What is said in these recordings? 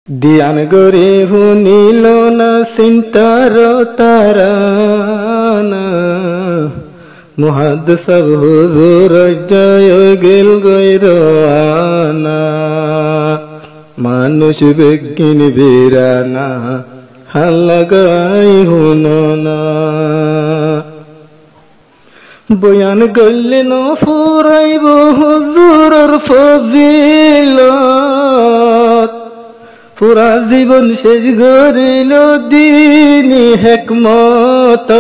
ধ্যান গরে শুনিল না চিন্তার তারানা মুহাদ্দিস হুজুর জয় গেল গৈরানা মানুষ বিজ্ঞান বীরানা হাল্লাগাই হুননা বয়ান গল্লেন ফুরাইব হুজুরের ফজিলত পুরা জীবন শেষ করিল দিনী হিকমত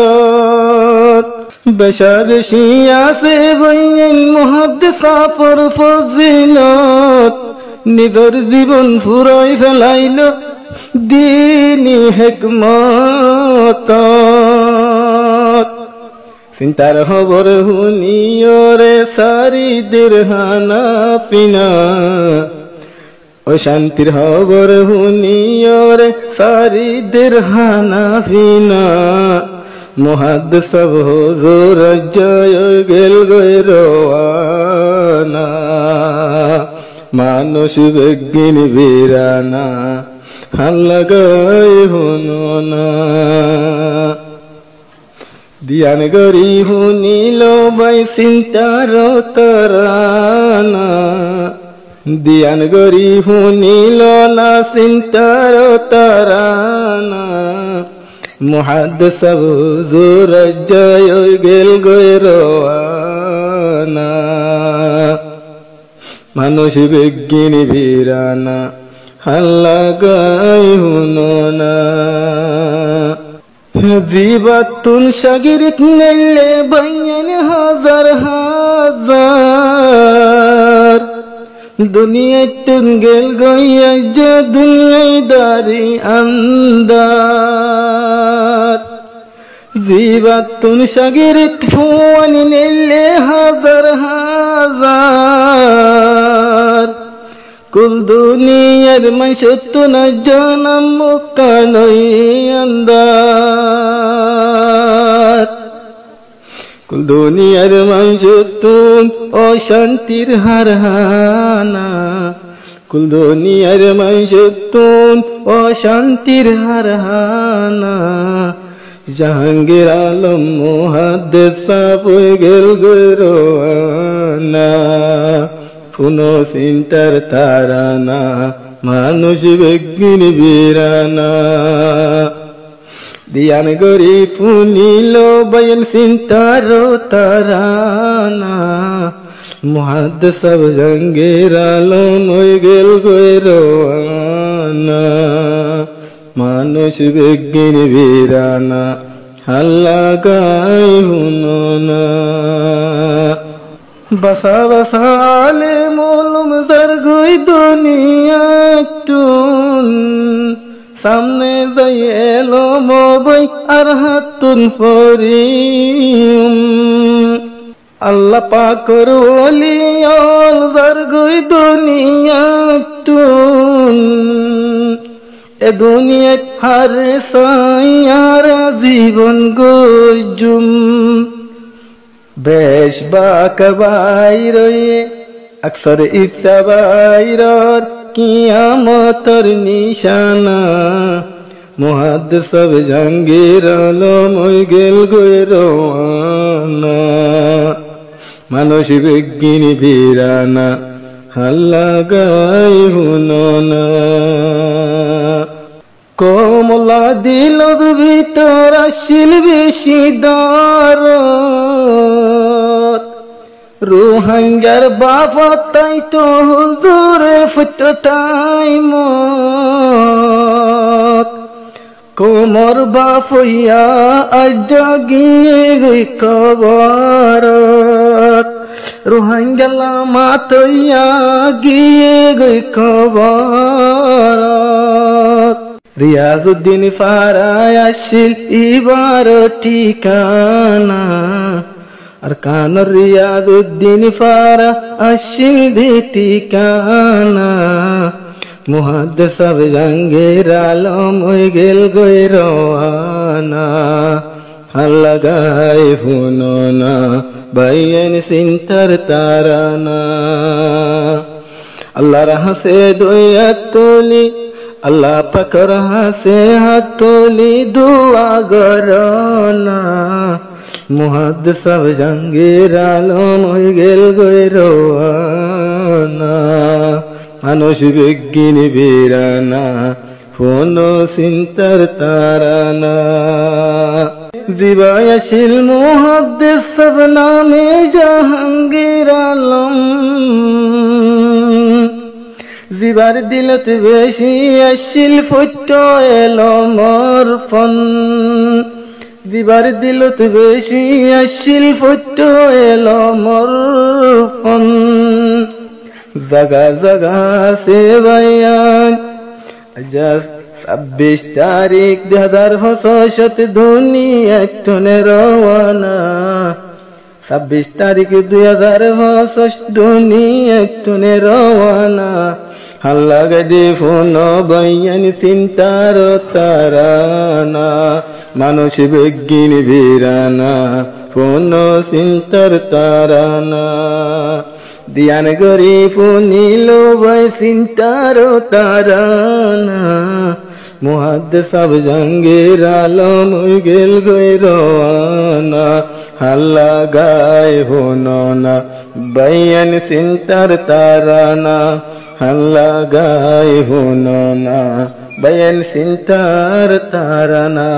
বেশা বেশি আছে বয়ান মুহাদ্দিস আপর ফজিলত নিদর জীবন ফুরাই ফেলাইল দিনী হিকমত চিন্তার খবর শুনিয়রে সারি দিরহানা পিনা ও শান্তির খবর শুনিয়রে সারি দিরহানা পিনা মুহাদ্দিস হুজুর জয় গেল গৈরানা মানুষ বিজ্ঞান বীরানা হাল্লাগাই হুননা ধ্যান গরি শুনিল বাই চিন্তার তারানা ধ্যান গরি শুনিল না চিন্তার তারানা মুহাদ্দিস হুজুর জয় গেল গৈরানা মানুষ বিজ্ঞান বীরানা হাল্লাগাই হুননা জীবাতুন শাগিরিত নেলে বয়ান হাজার হাজার দুনিয়াতুন গেল গইয়া যে দুনিয়াদারি আন্দার জীবাতুন শাগিরিত ফোন নেলে হাজার হাজার কুল দুনিয়ার মানুষতুন জনম মুকানই আন্দার কুল দুনিয়ার মানুষতুন অশান্তির হারহানা কুল দুনিয়ার মানুষতুন অশান্তির হারহানা জাহাঙ্গীর আলম মুহাদ্দিস আপনি গেল গৈরানা পুনো চিন্তার তারানা মানুষ বিজ্ঞান বীরানা ধ্যান গরি শুনিল বয়ান চিন্তার তারানা মুহাদ্দিস জাহাঙ্গীর আলম গেল গৈরানা মানুষ বিজ্ঞান বীরানা হাল্লাগাই হুননা বসা বসা আলে মোলম জরগুই দুনিয়াতুন সামনে যাইলো মবই আর হাতুন ফরিম আল্লাহ পাকর ওলিয়ল জরগুই দুনিয়াতুন এ দুনিয়াত হার সায়ার জীবন গজুম বেশ বাকবাইরে আকসর ইচ্ছা বাইরর কিয়ামতর নিশানা মুহাদ্দিস জাহাঙ্গীর আলম গেল গৈরানা মানুষ বিজ্ঞান বীরানা হাল্লাগাই হুননা কমলা দিলর ভিতর আসিল বেশি দরদ রুহাঙ্গার বাবা তাই তো হুজুরে ফুটতাই মত কোমর বাফইয়া আজ গিয়ে গই কবরত রুহাঙ্গালা মাতইয়া গিয়ে গই কবরত রিয়াজউদ্দিন ফারায় আসিল ইবার ঠিকানা আর কান রিয়াজউদ্দিন ফারা আসিল ঠিকানা মুহাদ্দিস জাহাঙ্গীর আলম গেল গৈরানা হাল্লাগাই হুননা বয়ান চিন্তার তারানা আল্লাহর হাসে দয়া তুলি আল্লাহ পাকর হাসে হাত তুলি দুয়া গরনা মুহাদ্দিস সব জাহাঙ্গীর আলম হয়ে গেল গৈরওয়ানা মানুষ বিজ্ঞানী বীরানা ফোন চিন্তার তারানা জিবায়াশিল মুহাদ্দিস সব নামে জাহাঙ্গীর আলম জিবার দিলত বেশি আসিল ফট এলো মোর ফন জিবার দিলত বেশি আসিল ফট এলো মোর ফন জাগা জাগা সে বয়ান আজ 26 তারিখ 2065 দুনিয়া একটনে রওয়ানা 26 তারিখ 2065 দুনিয়া একটনে রওয়ানা আল্লাহ গদি ফোন বয়ান চিন্তার তারানা মানুষ বিজ্ঞানী বীরানা ফোন চিন্তার তারানা দিয়ান গরি ফুনিল বই চিন্তার তারানা মুহাদ্দিস সব জাহাঙ্গীর আলম হয়ে গেল গৈরওয়ানা আল্লাহ গায় হোনা বয়ান চিন্তার তারানা আল্লাহ গায় হোনা বয়ান চিন্তার তারানা।